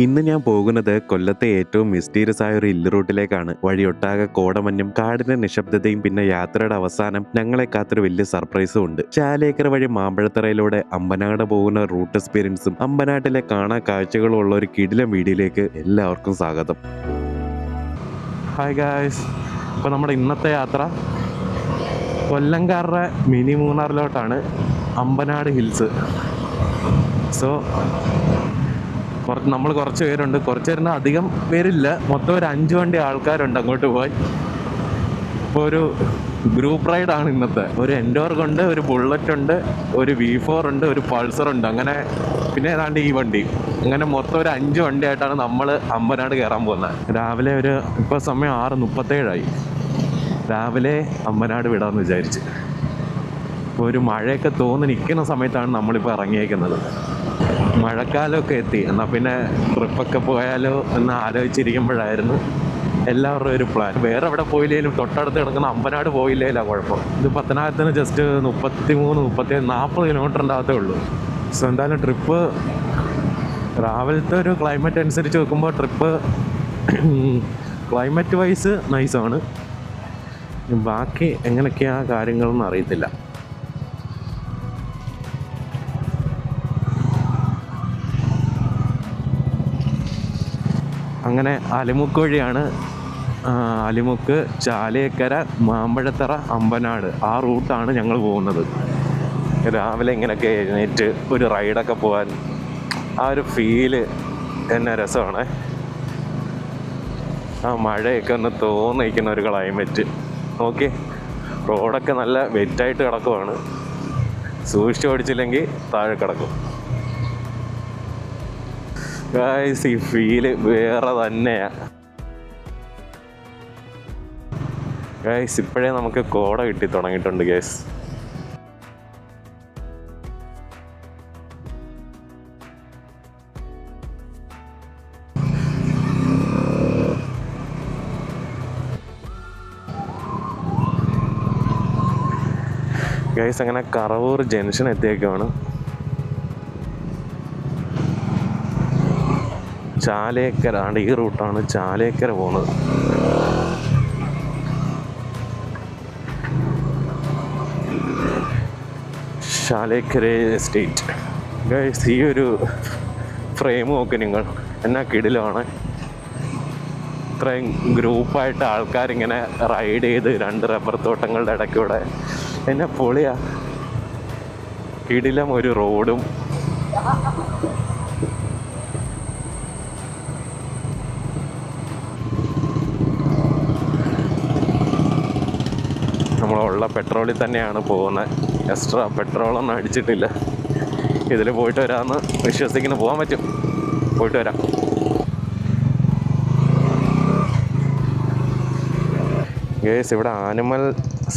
ഇന്ന് ഞാൻ പോകുന്നത് കൊല്ലത്തെ ഏറ്റവും മിസ്റ്റീരിയസ് ആയ ഒരു ഹിൽ റൂട്ടിലേക്കാണ്. വഴിയൊട്ടാകെ കോടമഞ്ഞും കാടിന്റെ നിശബ്ദതയും പിന്നെ യാത്രയുടെ അവസാനം ഞങ്ങളെ കാത്തൊരു വലിയ സർപ്രൈസും ഉണ്ട്. ചാലേക്കര വഴി മാമ്പഴത്തറയിലൂടെ അമ്പനാട് പോകുന്ന റൂട്ട് എക്സ്പീരിയൻസും അമ്പനാട്ടിലെ കാണാൻ കാഴ്ചകളും ഉള്ള ഒരു കിടിലൻ വീഡിയോയിലേക്ക് എല്ലാവർക്കും സ്വാഗതം. ഹായ് ഗായ്സ്, അപ്പോൾ നമ്മുടെ ഇന്നത്തെ യാത്ര കൊല്ലംകാരുടെ മിനി മൂന്നാറിലോട്ടാണ്, അമ്പനാട് ഹിൽസ്. സോ നമ്മൾ കുറച്ച് പേരുണ്ട്, കുറച്ച് പേരുന്ന അധികം പേരില്ല, മൊത്തം ഒരു 5 വണ്ടി ആൾക്കാരുണ്ട് അങ്ങോട്ട് പോയി. ഇപ്പോൾ ഒരു ഗ്രൂപ്പ് റൈഡാണ് ഇന്നത്തെ. ഒരു എൻഡോർക്ക് ഉണ്ട്, ഒരു ബുള്ളറ്റ് ഉണ്ട്, ഒരു V4 ഉണ്ട്, ഒരു പൾസർ ഉണ്ട്, അങ്ങനെ പിന്നെ ഏതാണ്ട് ഈ വണ്ടി, അങ്ങനെ മൊത്തം ഒരു 5 വണ്ടിയായിട്ടാണ് നമ്മൾ അമ്പനാട് കയറാൻ പോകുന്നത്. രാവിലെ ഇപ്പോൾ സമയം 6:37 രാവിലെ അമ്പനാട് വിടാമെന്ന് വിചാരിച്ച്. ഇപ്പോൾ ഒരു മഴയൊക്കെ തോന്നി നിൽക്കുന്ന സമയത്താണ് നമ്മളിപ്പോൾ ഇറങ്ങിയേക്കുന്നത്. മഴക്കാലമൊക്കെ എത്തി, എന്നാൽ പിന്നെ ട്രിപ്പൊക്കെ പോയാലോ എന്ന് ആലോചിച്ചിരിക്കുമ്പോഴായിരുന്നു എല്ലാവരുടെയും ഒരു പ്ലാൻ. വേറെ എവിടെ പോയില്ലേലും തൊട്ടടുത്ത് കിടക്കുന്ന അമ്പനാട് പോയില്ലേലാ കുഴപ്പം. ഇത് പത്തനാപുരത്തിന് ജസ്റ്റ് 33-40 കിലോമീറ്ററിൻ്റെ അകത്തേ ഉള്ളൂ. സോ എന്തായാലും ട്രിപ്പ് രാവിലത്തെ ഒരു ക്ലൈമറ്റ് അനുസരിച്ച് നോക്കുമ്പോൾ ട്രിപ്പ് ക്ലൈമറ്റ് വൈസ് നൈസാണ്. ബാക്കി എങ്ങനെയൊക്കെയാണ് കാര്യങ്ങളെന്ന് അറിയത്തില്ല. അങ്ങനെ അലിമുക്ക് വഴിയാണ്, അലിമുക്ക്, ചാലേക്കര, മാമ്പഴത്തറ, അമ്പനാട്, ആ റൂട്ടാണ് ഞങ്ങൾ പോകുന്നത്. രാവിലെ ഇങ്ങനെയൊക്കെ എഴുന്നേറ്റ് ഒരു റൈഡൊക്കെ പോകാൻ ആ ഒരു ഫീല് എന്നെ രസമാണ്. ആ മഴയൊക്കെ ഒന്ന് തോന്നിക്കുന്ന ഒരു ക്ലൈമറ്റ് നോക്കി. റോഡൊക്കെ നല്ല വെറ്റായിട്ട് കിടക്കുവാണ്, സൂക്ഷിച്ച് ഓടിച്ചില്ലെങ്കിൽ താഴെ കിടക്കും. ഗൈസ്, ഈ ഫീല് വേറെ തന്നെയാണ് ഗൈസ്. ഇപ്പോഴേ നമുക്ക് കോട കിട്ടി തുടങ്ങിയിട്ടുണ്ട് ഗൈസ്. ഗൈസ്, അങ്ങനെ കറവൂർ ജംഗ്ഷൻ എത്തിയേക്കുവാണ്. ചാലേക്കര ആണ്, ഈ റൂട്ടാണ് ചാലേക്കര പോകുന്നത്. ചാലേക്കര എസ്റ്റേറ്റ്. ഗൈസ്, ഈ ഒരു ഫ്രെയിം നോക്ക് നിങ്ങൾ, എന്നാ കിടിലാണ്. ഇത്രയും ഗ്രൂപ്പായിട്ട് ആൾക്കാരിങ്ങനെ റൈഡ് ചെയ്ത് 2 റബ്ബർ തോട്ടങ്ങളുടെ ഇടയ്ക്കൂടെ, എന്നാ പൊളിയാ. കിടിലം ഒരു റോഡും നമ്മളുള്ള പെട്രോളിൽ തന്നെയാണ് പോകുന്നത്. എക്സ്ട്രാ പെട്രോളൊന്നും അടിച്ചിട്ടില്ല. ഇതിൽ പോയിട്ട് വരാമെന്ന് വിശ്വസിക്കുന്നു. പോകാൻ പറ്റും, പോയിട്ട് വരാം. ഗേസ്, ഇവിടെ ആനിമൽ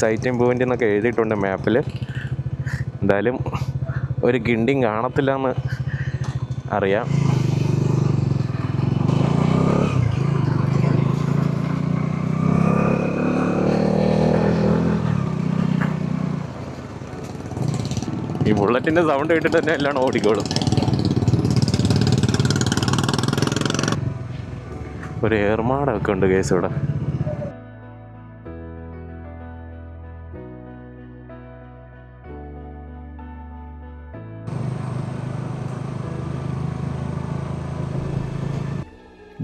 സൈറ്റിംഗ് പോയിൻ്റ് എന്നൊക്കെ എഴുതിയിട്ടുണ്ട് മാപ്പിൽ. എന്തായാലും ഒരു ഗിണ്ടിയും കാണത്തില്ല എന്ന് അറിയാം. ഈ ബുള്ളറ്റിൻ്റെ സൗണ്ട് കേട്ടിട്ട് തന്നെ എല്ലാം ഓടിക്കോളും. ഒരു ഏർമാടമൊക്കെ ഉണ്ട് കേസ് ഇവിടെ.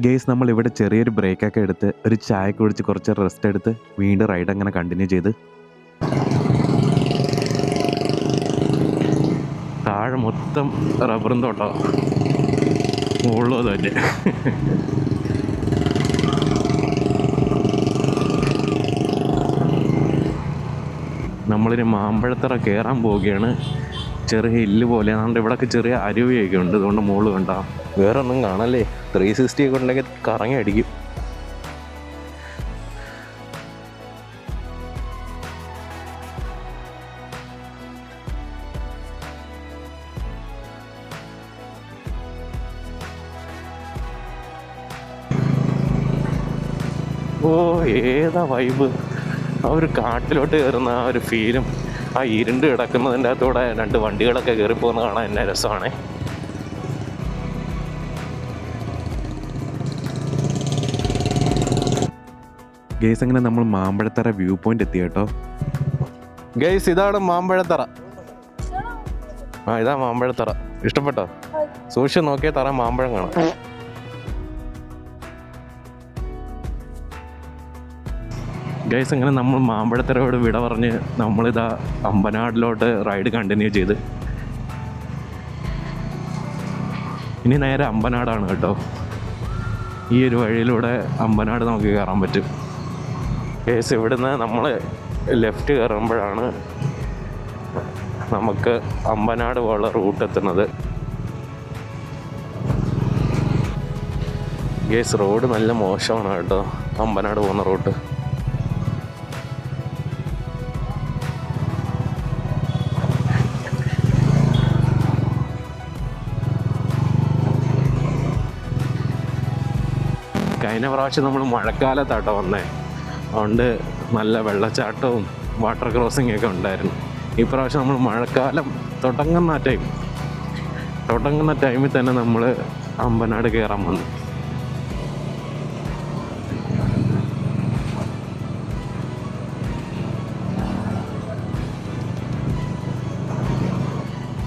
ഗേസ്, നമ്മൾ ഇവിടെ ചെറിയൊരു ബ്രേക്കൊക്കെ എടുത്ത് ഒരു ചായ കുടിച്ച് കുറച്ച് റെസ്റ്റ് എടുത്ത് വീണ്ടും റൈഡ് അങ്ങനെ കണ്ടിന്യൂ ചെയ്ത് താഴെ മൊത്തം റബ്ബറും തോട്ടം ഉള്ളത് തന്നെ. നമ്മളിനി മാമ്പഴത്തറ കയറാൻ പോവുകയാണ്. ചെറിയ ഹില്ല് പോലെ, അതുകൊണ്ട് ഇവിടെയൊക്കെ ചെറിയ അരുവിയൊക്കെ ഉണ്ട്. അതുകൊണ്ട് മുകളിൽ കണ്ടാ വേറെ ഒന്നും കാണല്ലേ. 360 ഒക്കെ ഉണ്ടെങ്കിൽ കറങ്ങി അടിക്കും. ഓ, ഏതാ വൈബ്. ആ ഒരു കാട്ടിലോട്ട് കയറുന്ന ആ ഒരു ഫീലും ആ ഇരുണ്ട് കിടക്കുന്നതിൻ്റെ അകത്തൂടെ 2 വണ്ടികളൊക്കെ കയറിപ്പോകുന്ന കാണാൻ എന്നെ രസമാണ്. ഗൈസ് അങ്ങനെ നമ്മൾ മാമ്പഴത്തറ വ്യൂ പോയിന്റ് എത്തി കേട്ടോ. ഗൈസ് ഇതാണ് മാമ്പഴത്തറ. ഇതാ മാമ്പഴത്തറ. ഇഷ്ടപ്പെട്ടോ? സൂക്ഷിച്ച് നോക്കിയ തറ മാമ്പഴം കാണാം. ഗൈസ് അങ്ങനെ നമ്മൾ മാമ്പഴത്തറയോട് വിട പറഞ്ഞ് നമ്മളിതാ അമ്പനാടിലോട്ട് റൈഡ് കണ്ടിന്യൂ ചെയ്ത് ഇനി നേരെ അമ്പനാടാണ് കേട്ടോ. ഈ ഒരു വഴിയിലൂടെ അമ്പനാട് നമുക്ക് കയറാൻ പറ്റും. കേസ് ഇവിടുന്ന് നമ്മൾ ലെഫ്റ്റ് കയറുമ്പോഴാണ് നമുക്ക് അമ്പനാട് പോലുള്ള റൂട്ട് എത്തുന്നത്. കേസ് റോഡ് നല്ല മോശമാണ് കേട്ടോ, അമ്പനാട് പോകുന്ന റൂട്ട്. കഴിഞ്ഞ പ്രാവശ്യം നമ്മൾ മഴക്കാലത്താട്ടോ വന്നേ, അതുകൊണ്ട് നല്ല വെള്ളച്ചാട്ടവും വാട്ടർ ക്രോസിംഗ് ഒക്കെ ഉണ്ടായിരുന്നു. ഈ പ്രാവശ്യം നമ്മൾ മഴക്കാലം തുടങ്ങുന്ന ടൈമിൽ തന്നെ നമ്മൾ അമ്പനാട് കയറാൻ വന്നു.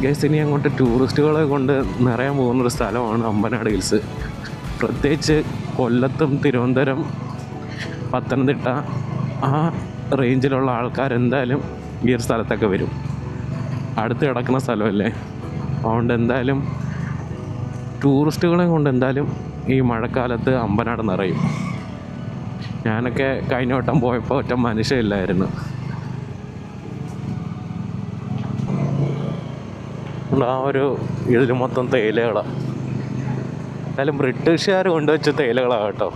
ഗൈസ് ഇനി അങ്ങോട്ട് ടൂറിസ്റ്റുകളെ കൊണ്ട് നിറയാൻ പോകുന്നൊരു സ്ഥലമാണ് അമ്പനാട് ഹിൽസ്. പ്രത്യേകിച്ച് കൊല്ലത്തും തിരുവനന്തപുരം, പത്തനംതിട്ട ആ റേഞ്ചിലുള്ള ആൾക്കാരെന്തായാലും ഈ ഒരു സ്ഥലത്തൊക്കെ വരും. അടുത്ത് കിടക്കുന്ന സ്ഥലമല്ലേ, അതുകൊണ്ട് എന്തായാലും ടൂറിസ്റ്റുകളെ കൊണ്ട് എന്തായാലും ഈ മഴക്കാലത്ത് അമ്പനാട് നിറയും. ഞാനൊക്കെ കഴിഞ്ഞ വട്ടം പോയപ്പോൾ ഒറ്റ മനുഷ്യമില്ലായിരുന്നു. ആ ഒരു ഇതിൽ മൊത്തം തേയിലകളാണ്. എന്തായാലും ബ്രിട്ടീഷുകാർ കൊണ്ടുവച്ച തേയിലകളാണ് കേട്ടോ.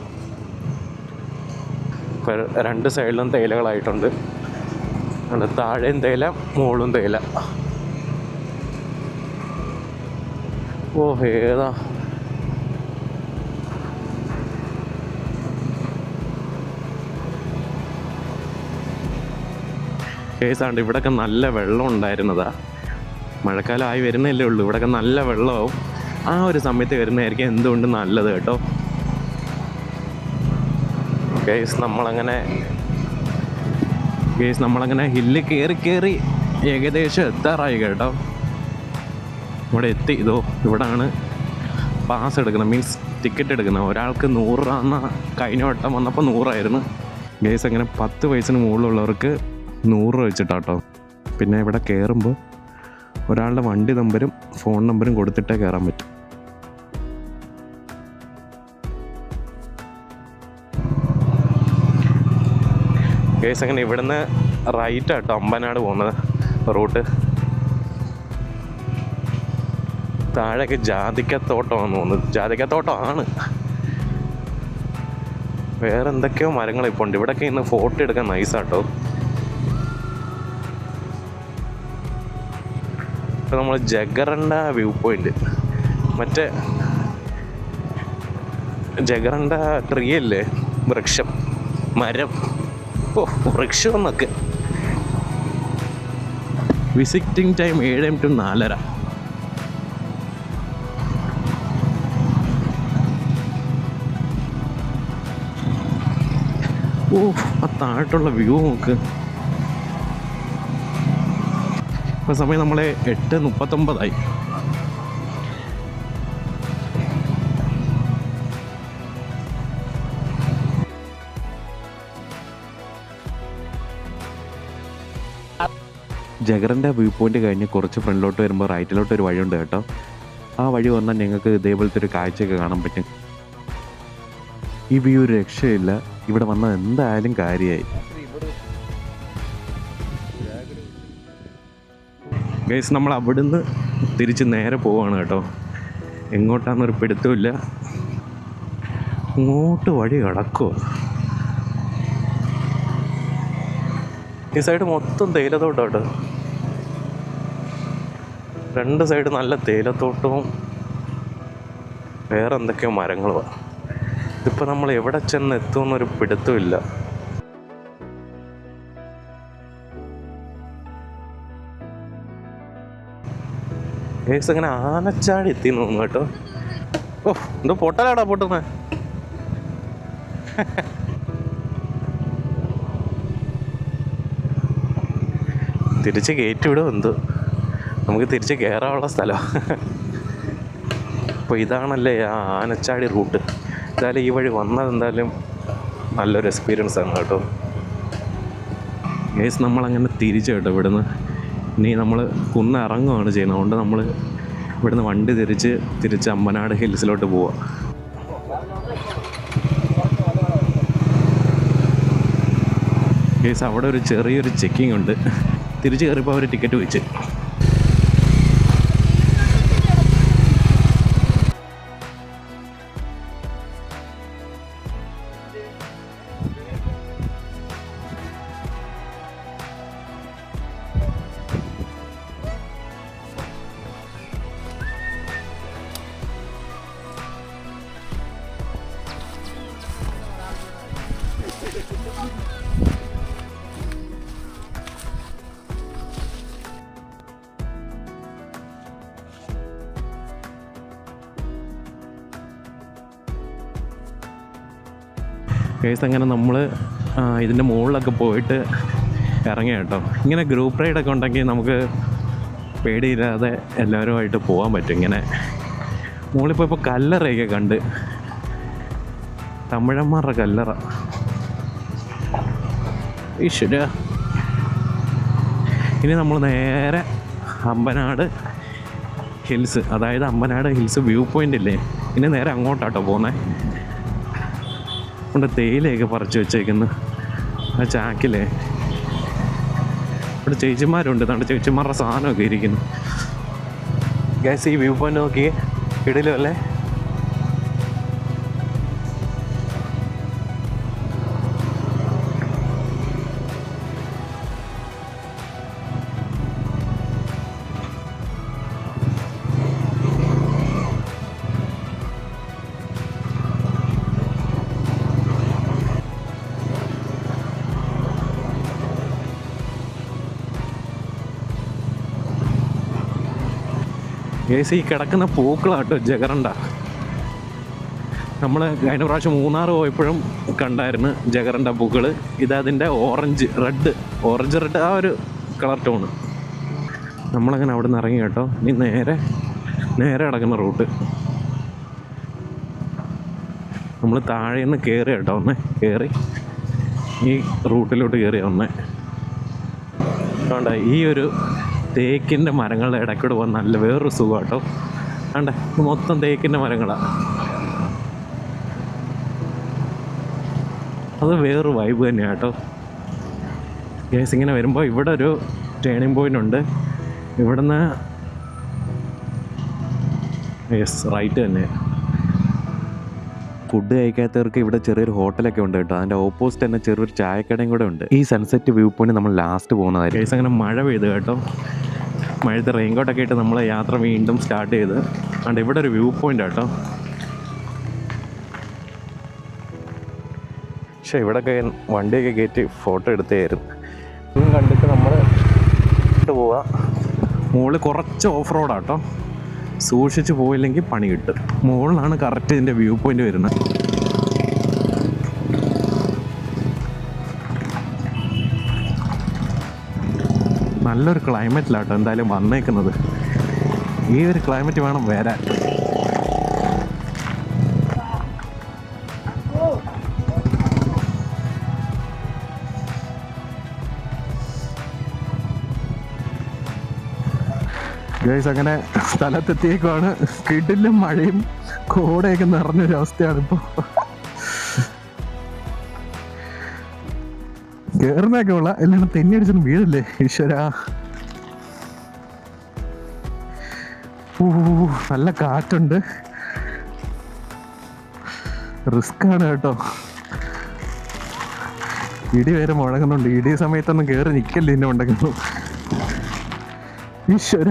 ഇപ്പോൾ രണ്ട് സൈഡിലും തേയിലകളായിട്ടുണ്ട്. താഴെയും തേയില, മുകളിലും തേയില. ഓ ഏതാ കേസാണ്ട്. ഇവിടെയൊക്കെ നല്ല വെള്ളം ഉണ്ടായിരുന്നതാ. മഴക്കാലമായി വരുന്നല്ലേ ഉള്ളൂ, ഇവിടെയൊക്കെ നല്ല വെള്ളമാവും. ആ ഒരു സമയത്ത് വരുന്നതായിരിക്കും എന്തുകൊണ്ട് നല്ലത് കേട്ടോ. ഗൈസ് നമ്മളങ്ങനെ ഹില്ല് കയറി ഏകദേശം എത്താറായി കേട്ടോ. ഇവിടെ എത്തി. ഇതോ ഇവിടാണ് പാസ് എടുക്കുന്നത്, മീൻസ് ടിക്കറ്റ് എടുക്കുന്നത്. ഒരാൾക്ക് 100 രൂപ. കഴിഞ്ഞ വട്ടം വന്നപ്പോൾ 100 ഗൈസ്. അങ്ങനെ 10 വയസ്സിന് മുകളിലുള്ളവർക്ക് 100 രൂപ വെച്ചിട്ടാട്ടോ. പിന്നെ ഇവിടെ കയറുമ്പോൾ ഒരാളുടെ വണ്ടി നമ്പരും ഫോൺ നമ്പരും കൊടുത്തിട്ടേ കയറാൻ പറ്റും. കേസ് അങ്ങനെ ഇവിടുന്ന് റൈറ്റാട്ടോ അമ്പനാട് പോകുന്നത് റൂട്ട്. താഴേക്ക് ജാതിക്കത്തോട്ടമാണെന്ന് തോന്നുന്നു. ജാതിക്കത്തോട്ടമാണ്. വേറെ എന്തൊക്കെയോ മരങ്ങൾ ഇപ്പോൾ ഉണ്ട്. ഇവിടെയൊക്കെ ഇന്ന് ഫോട്ടോ എടുക്കാൻ നൈസാട്ടോ. ഇപ്പം നമ്മൾ ജഗറണ്ട വ്യൂ പോയിന്റ്, മറ്റേ ജഗറണ്ട ട്രീ അല്ലേ, വൃക്ഷം, മരം. ഓ വൃക്ഷം എന്നൊക്കെ. Visiting time 7 AM to 4:30. ഓ ആ താഴോട്ടുള്ള വ്യൂ നോക്ക്. ഇപ്പോൾ സമയം നമ്മളെ 8:39. ജഗറിൻ്റെ വ്യൂ പോയിന്റ് കഴിഞ്ഞ് കുറച്ച് ഫ്രണ്ടിലോട്ട് വരുമ്പോൾ റൈറ്റിലോട്ട് ഒരു വഴിയുണ്ട് കേട്ടോ. ആ വഴി വന്നാൽ ഞങ്ങൾക്ക് ഇതേപോലത്തെ ഒരു കാഴ്ചയൊക്കെ കാണാൻ പറ്റും. ഈ വ്യൂ ഒരു രക്ഷയില്ല. ഇവിടെ വന്നാൽ എന്തായാലും കാര്യമായി. ഗൈസ് നമ്മൾ അവിടുന്ന് തിരിച്ച് നേരെ പോവാണ് കേട്ടോ. എങ്ങോട്ടാന്നൊരു പിടുത്തമില്ല. ഇങ്ങോട്ട് വഴി കിടക്കുമോ? ഈ സൈഡ് മൊത്തം തേയിലത്തോട്ടം കേട്ടോ. 2 സൈഡ് നല്ല തേയിലത്തോട്ടവും വേറെ എന്തൊക്കെയോ മരങ്ങളുമാണ്. ഇതിപ്പോൾ നമ്മൾ എവിടെ ചെന്ന് എത്തുമെന്നൊരു പിടുത്തമില്ല. ഗൈസ് അങ്ങനെ ആനച്ചാടി എത്തി തോന്നുന്നു കേട്ടോ. ഓ എന്തോ പൊട്ടലാടാ പൊട്ടുന്നത്. തിരിച്ച് കയറ്റി വിടും എന്തോ, നമുക്ക് തിരിച്ച് കയറാനുള്ള സ്ഥലമാണ്. അപ്പോൾ ഇതാണല്ലേ ആ ആനച്ചാടി റൂട്ട്. എന്തായാലും ഈ വഴി വന്നത് എന്തായാലും നല്ലൊരു എക്സ്പീരിയൻസ് ആണ് കേട്ടോ. ഗൈസ് നമ്മളങ്ങനെ തിരിച്ചു കേട്ടോ ഇവിടുന്ന്. ഇനി നമ്മൾ കുന്ന് ഇറങ്ങുകയാണ് ചെയ്യുന്നത്. അതുകൊണ്ട് നമ്മൾ ഇവിടുന്ന് വണ്ടി തിരിച്ച് അമ്പനാട് ഹിൽസിലോട്ട് പോവാം. ഗൈസ് അവിടെ ഒരു ചെറിയൊരു ചെക്കിംഗ് ഉണ്ട്. തിരിച്ച് കയറിയപ്പോൾ അവർ ടിക്കറ്റ് വെച്ച്. കേസ് അങ്ങനെ നമ്മൾ ഇതിൻ്റെ മുകളിലൊക്കെ പോയിട്ട് ഇറങ്ങി കേട്ടോ. ഇങ്ങനെ ഗ്രൂപ്പ് റൈഡൊക്കെ ഉണ്ടെങ്കിൽ നമുക്ക് പേടിയില്ലാതെ എല്ലാവരുമായിട്ട് പോകാൻ പറ്റും. ഇങ്ങനെ മുകളിൽ പോയപ്പോൾ കല്ലറയൊക്കെ കണ്ട്, തമിഴന്മാരുടെ കല്ലറ. ഈശ്വര. ഇനി നമ്മൾ നേരെ അമ്പനാട് ഹിൽസ്, അതായത് അമ്പനാട് ഹിൽസ് വ്യൂ പോയിൻ്റ് ഇല്ലേ, ഇനി നേരെ അങ്ങോട്ടാട്ടോ പോകുന്നത്. കൊണ്ട് തേയിലയൊക്കെ പറിച്ച് വെച്ചേക്കുന്നു ആ ചാക്കിലേ. ഇവിടെ ചേച്ചിമാരുണ്ട്, നമ്മുടെ ചേച്ചിമാരുടെ സാധനമൊക്കെ ഇരിക്കുന്നു. ഗ്യാസ് ഈ വ്യൂ പോയിന്റ് നോക്കി ഇടയിലും അല്ലേ. ഈ കിടക്കുന്ന പൂക്കളാട്ടോ ജഗറണ്ട. നമ്മൾ കഴിഞ്ഞ പ്രാവശ്യം മൂന്നാർ പോയപ്പോഴും കണ്ടായിരുന്നു ജഗറണ്ട പൂക്കൾ. ഇതതിൻ്റെ ഓറഞ്ച് റെഡ് ആ ഒരു കളർ ടോണ്. നമ്മളങ്ങനെ അവിടെ നിന്ന് ഇറങ്ങി കേട്ടോ. ഇനി നേരെ കിടക്കുന്ന റൂട്ട് നമ്മൾ താഴെ നിന്ന് കയറി കേട്ടോ. കയറി ഈ റൂട്ടിലോട്ട് കയറി വേണ്ട. ഈ ഒരു തേക്കിൻ്റെ മരങ്ങളുടെ ഇടയ്ക്കൂടെ പോകാൻ നല്ല വേറൊരു സുഖം കേട്ടോ. വേണ്ട, മൊത്തം തേക്കിൻ്റെ മരങ്ങളാണ്. അത് വേറൊരു വൈബ് തന്നെയാണ് കേട്ടോ. ഗ്യാസ് ഇങ്ങനെ വരുമ്പോൾ ഇവിടെ ഒരു ടേണിംഗ് പോയിൻ്റ് ഉണ്ട്. ഇവിടുന്ന് റൈറ്റ് തന്നെ. ഫുഡ് കഴിക്കാത്തവർക്ക് ഇവിടെ ചെറിയൊരു ഹോട്ടലൊക്കെ ഉണ്ട് കേട്ടോ. അതിൻ്റെ ഓപ്പോസിറ്റ് തന്നെ ചെറിയൊരു ചായക്കടയും കൂടെ ഉണ്ട്. ഈ സൺസെറ്റ് വ്യൂ പോയിന്റ് നമ്മൾ ലാസ്റ്റ് പോകുന്നതായിരിക്കും. കേസ് അങ്ങനെ മഴ പെയ്ത് കേട്ടോ. മഴയത്ത് റെയിൻകോട്ടൊക്കെ ഇട്ട് നമ്മൾ യാത്ര വീണ്ടും സ്റ്റാർട്ട് ചെയ്ത്. അതുകൊണ്ട് ഇവിടെ ഒരു വ്യൂ പോയിന്റ് കേട്ടോ. പക്ഷേ ഇവിടെയൊക്കെ വണ്ടിയൊക്കെ കയറ്റി ഫോട്ടോ എടുത്തായിരുന്നു. ഇതും കണ്ടിട്ട് നമ്മൾ പോവാം. മുകളിൽ കുറച്ച് ഓഫ് റോഡാട്ടോ. സൂക്ഷിച്ച് പോയില്ലെങ്കിൽ പണി കിട്ടും. മുകളിലാണ് കറക്റ്റ് ഇതിൻ്റെ വ്യൂ പോയിന്റ് വരുന്നത്. നല്ലൊരു ക്ലൈമറ്റിലാട്ടോ എന്തായാലും വന്നേക്കുന്നത്. ഈ ഒരു ക്ലൈമറ്റ് വേണം വരാൻ. ഗൈസ് അങ്ങനെ സ്ഥലത്തെത്തിയേക്കുവാണ്. കിടിലും മഴയും കോടയൊക്കെ നിറഞ്ഞൊരവസ്ഥയാണ് ഇപ്പോൾ. കയറുന്നൊക്കെ ഉള്ള എല്ലാം തെന്നി അടിച്ചൊന്നും വീഴല്ലേ ഈശ്വര. നല്ല കാറ്റുണ്ട്. റിസ്ക് ആണ് കേട്ടോ. ഇടി വരെ മുഴങ്ങുന്നുണ്ട്. ഇടി സമയത്തൊന്നും കയറി നിൽക്കല്ലേ എന്നെ മുടങ്ങുന്നു. ഈശ്വര.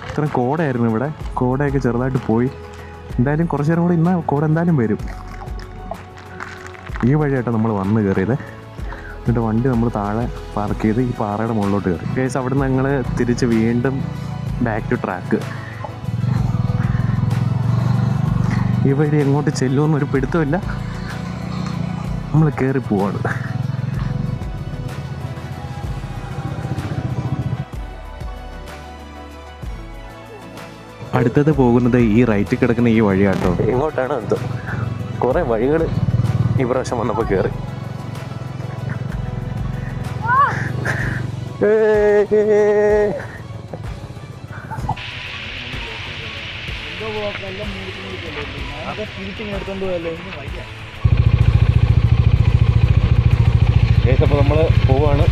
ഇത്രയും കോടയായിരുന്നു ഇവിടെ. കോടയൊക്കെ ചെറുതായിട്ട് പോയി. എന്തായാലും കുറച്ച് നേരം കൂടെ ഇന്ന് കോട എന്തായാലും വരും. ഈ വഴിയായിട്ടാണ് നമ്മൾ വന്ന് കയറിയത്. എന്നിട്ട് വണ്ടി നമ്മൾ താഴെ പാർക്ക് ചെയ്ത് ഈ പാറയുടെ മുകളിലോട്ട് കയറി. കേസ് അവിടെ നിന്ന് ഞങ്ങൾ തിരിച്ച് വീണ്ടും ബാക്ക് ടു ട്രാക്ക്. ഈ വഴി എങ്ങോട്ട് ചെല്ലുമെന്നൊരു പിടുത്തമില്ല, നമ്മൾ കയറി പോവാണ്. അടുത്തത് പോകുന്നത് ഈ റൈറ്റിൽ കിടക്കുന്ന ഈ വഴിയാട്ടോ. എങ്ങോട്ടാണ് എന്തോ കുറേ വഴികൾ ഈ പ്രാവശ്യം വന്നപ്പോൾ കയറി. അപ്പോൾ നമ്മൾ പോവാണ്.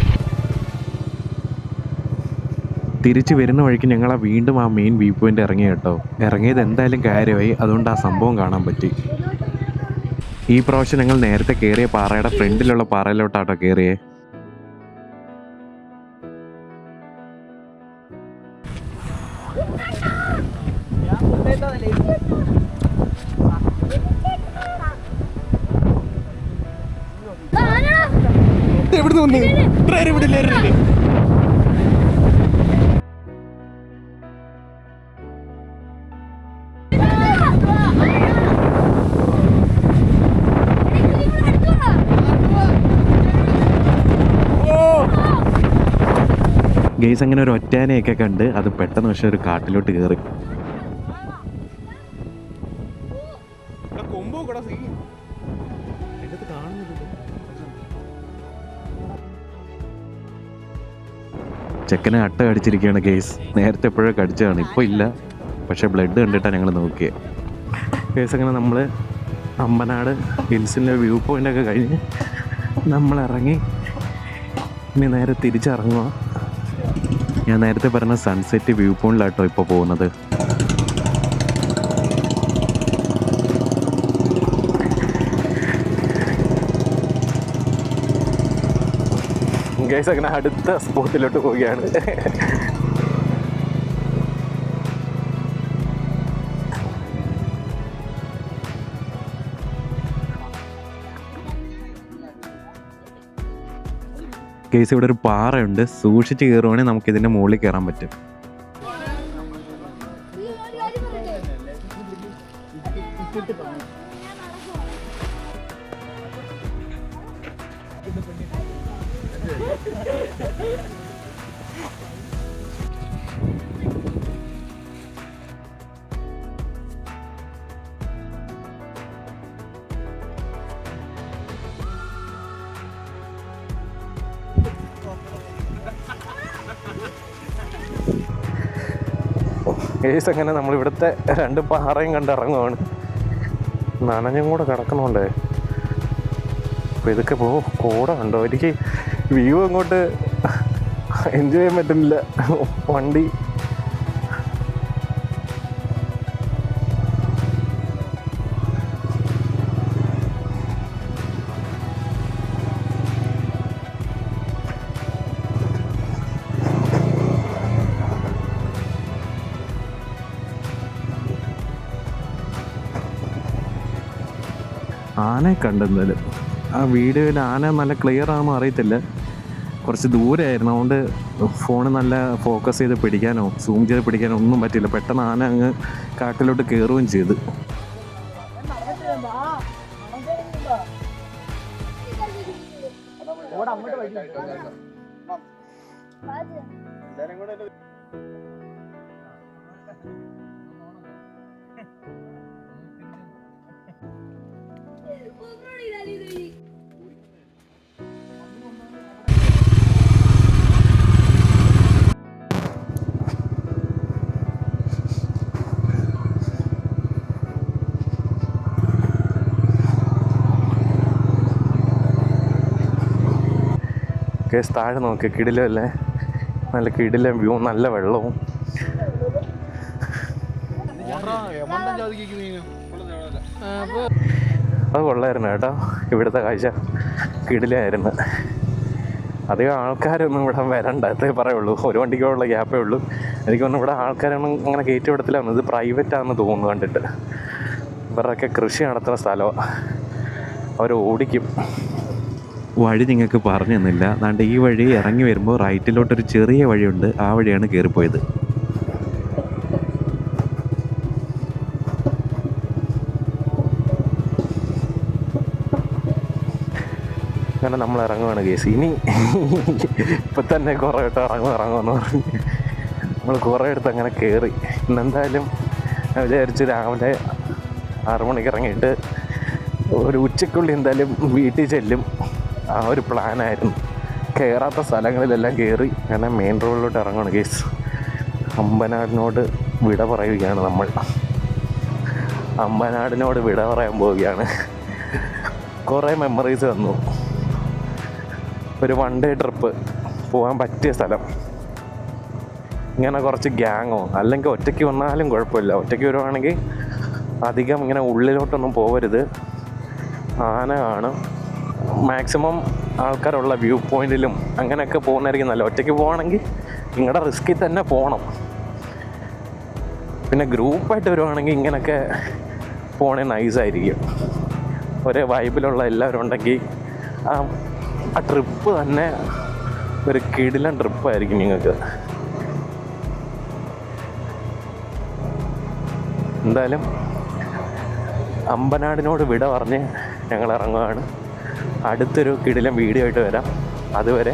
തിരിച്ച് വരുന്ന വഴിക്ക് ഞങ്ങൾ വീണ്ടും ആ മെയിൻ വ്യൂ പോയിന്റ് ഇറങ്ങി കേട്ടോ. ഇറങ്ങിയത് എന്തായാലും കാര്യമായി, അതുകൊണ്ട് ആ സംഭവം കാണാൻ പറ്റി. ഈ പ്രാവശ്യം ഞങ്ങൾ നേരത്തെ കയറിയ പാറയുടെ ഫ്രണ്ടിലുള്ള പാറയിലോട്ടാട്ടോ കയറിയേ. എവിടുന്ന് വന്നു വിടില്ലായിരുന്നില്ലേ? ഗെയ്സ് അങ്ങനെ ഒരു ഒറ്റാനയൊക്കെ കണ്ട് അത് പെട്ടെന്ന് പക്ഷെ ഒരു കാട്ടിലോട്ട് കയറി. ചെക്കനെ അട്ട കടിച്ചിരിക്കുകയാണ് ഗെയ്സ്. നേരത്തെ എപ്പോഴോ കടിച്ചതാണ്, ഇപ്പോൾ ഇല്ല, പക്ഷേ ബ്ലഡ് കണ്ടിട്ടാണ് ഞങ്ങൾ നോക്കിയത്. ഗെയ്സ് അങ്ങനെ നമ്മൾ അമ്പനാട് ഹിൽസിൻ്റെ വ്യൂ പോയിൻ്റൊക്കെ കഴിഞ്ഞ് നമ്മളിറങ്ങി ഇനി നേരെ തിരിച്ചിറങ്ങുക. ഞാൻ നേരത്തെ പറഞ്ഞ സൺസെറ്റ് വ്യൂ പോയിന്റിലാട്ടോ ഇപ്പോൾ പോകുന്നത്. ഗൈസ് അങ്ങനെ അടുത്ത സ്പോട്ടിലോട്ട് പോവുകയാണ്. കേസ് ഇവിടെ ഒരു പാറയുണ്ട്, സൂക്ഷിച്ച് കയറുവാണെങ്കിൽ നമുക്ക് ഇതിൻ്റെ മുകളിൽ കയറാൻ പറ്റും. കേസ് അങ്ങനെ നമ്മളിവിടുത്തെ 2 പാറയും കണ്ടിറങ്ങുവാണ്. നനഞ്ഞും കൂടെ കിടക്കണോണ്ടേ അപ്പോൾ ഇതൊക്കെ കൂടെ ഉണ്ടോ, എനിക്ക് വ്യൂ അങ്ങോട്ട് എൻജോയ് ചെയ്യാൻ പറ്റുന്നില്ല. വണ്ടി ആനയെ കണ്ടെന്നാലും ആ വീഡിയോയിൽ ആന നല്ല ക്ലിയർ ആണെന്നോ അറിയത്തില്ല, കുറച്ച് ദൂരമായിരുന്നു, അതുകൊണ്ട് ഫോൺ നല്ല ഫോക്കസ് ചെയ്ത് പിടിക്കാനോ സൂം ചെയ്ത് പിടിക്കാനോ ഒന്നും പറ്റില്ല. പെട്ടെന്ന് ആന അങ്ങ് കാട്ടിലോട്ട് കയറുകയും ചെയ്ത്. കേസ് താഴെ നോക്കി കിടിലല്ലേ, നല്ല കിടിലം വ്യൂ, നല്ല വെള്ളവും. അത് കൊള്ളായിരുന്നു കേട്ടോ, ഇവിടുത്തെ കാഴ്ച കിടിലായിരുന്നു. അധികം ആൾക്കാരൊന്നും ഇവിടെ വരണ്ട എന്നേ പറയുള്ളൂ, ഒരു വണ്ടിക്കുള്ള ഗ്യാപ്പേ ഉള്ളൂ. എനിക്ക് തോന്നുന്നു ഇവിടെ ആൾക്കാരൊന്നും അങ്ങനെ കയറ്റി വിടത്തില്ലാന്ന്, ഇത് പ്രൈവറ്റാണെന്ന് തോന്നുന്നു കണ്ടിട്ട്. ഇവരുടെയൊക്കെ കൃഷി നടത്തുന്ന സ്ഥലമാണ്, അവർ ഓടിക്കും. വഴി നിങ്ങൾക്ക് പറഞ്ഞു തന്നില്ല. അതുകൊണ്ട് ഈ വഴി ഇറങ്ങി വരുമ്പോൾ റൈറ്റിലോട്ടൊരു ചെറിയ വഴിയുണ്ട്, ആ വഴിയാണ് കയറിപ്പോയത്. അങ്ങനെ നമ്മൾ ഇറങ്ങുവാണ് കേസ്. ഇനി ഇപ്പം തന്നെ കുറേ ഇട്ട് ഇറങ്ങുമെന്ന് പറഞ്ഞ് നമ്മൾ കുറേ അടുത്ത് അങ്ങനെ കയറി. ഇന്നെന്തായാലും വിചാരിച്ച് രാവിലെ 6 മണിക്ക് ഇറങ്ങിയിട്ട് ഒരു ഉച്ചയ്ക്കുള്ളിൽ എന്തായാലും വീട്ടിൽ ചെല്ലും, ആ ഒരു പ്ലാനായിരുന്നു. കയറാത്ത സ്ഥലങ്ങളിലെല്ലാം കയറി അങ്ങനെ മെയിൻ റോഡിലോട്ട് ഇറങ്ങുകയാണ് കേസ്. അമ്പനാടിനോട് വിട പറയുകയാണ് നമ്മൾ. അമ്പനാടിനോട് വിട പറയാൻ പോവുകയാണ്. കുറേ മെമ്മറീസ് തന്നു. ഒരു 1 ഡേ ട്രിപ്പ് പോകാൻ പറ്റിയ സ്ഥലം. ഇങ്ങനെ കുറച്ച് ഗ്യാങ്ങോ അല്ലെങ്കിൽ ഒറ്റയ്ക്ക് വന്നാലും കുഴപ്പമില്ല. ഒറ്റയ്ക്ക് വരുവാണെങ്കിൽ അധികം ഇങ്ങനെ ഉള്ളിലോട്ടൊന്നും പോകരുത്, ആന കാണും. മാക്സിമം ആൾക്കാരുള്ള വ്യൂ പോയിന്റിലും അങ്ങനെയൊക്കെ പോകുന്നതായിരിക്കും നല്ല. ഒറ്റയ്ക്ക് പോകണമെങ്കിൽ നിങ്ങളുടെ റിസ്കിൽ തന്നെ പോകണം. പിന്നെ ഗ്രൂപ്പായിട്ട് വരുവാണെങ്കിൽ ഇങ്ങനെയൊക്കെ പോകണേ നൈസായിരിക്കും. ഒരേ വൈബിലുള്ള എല്ലാവരും ഉണ്ടെങ്കിൽ ആ ട്രിപ്പ് തന്നെ ഒരു കിടിലൻ ട്രിപ്പായിരിക്കും നിങ്ങൾക്ക്. എന്തായാലും അമ്പനാടിനോട് വിട പറഞ്ഞ് ഞങ്ങൾ ഇറങ്ങുകയാണ്. അടുത്തൊരു കിടിലൻ വീഡിയോ ആയിട്ട് വരാം. അതുവരെ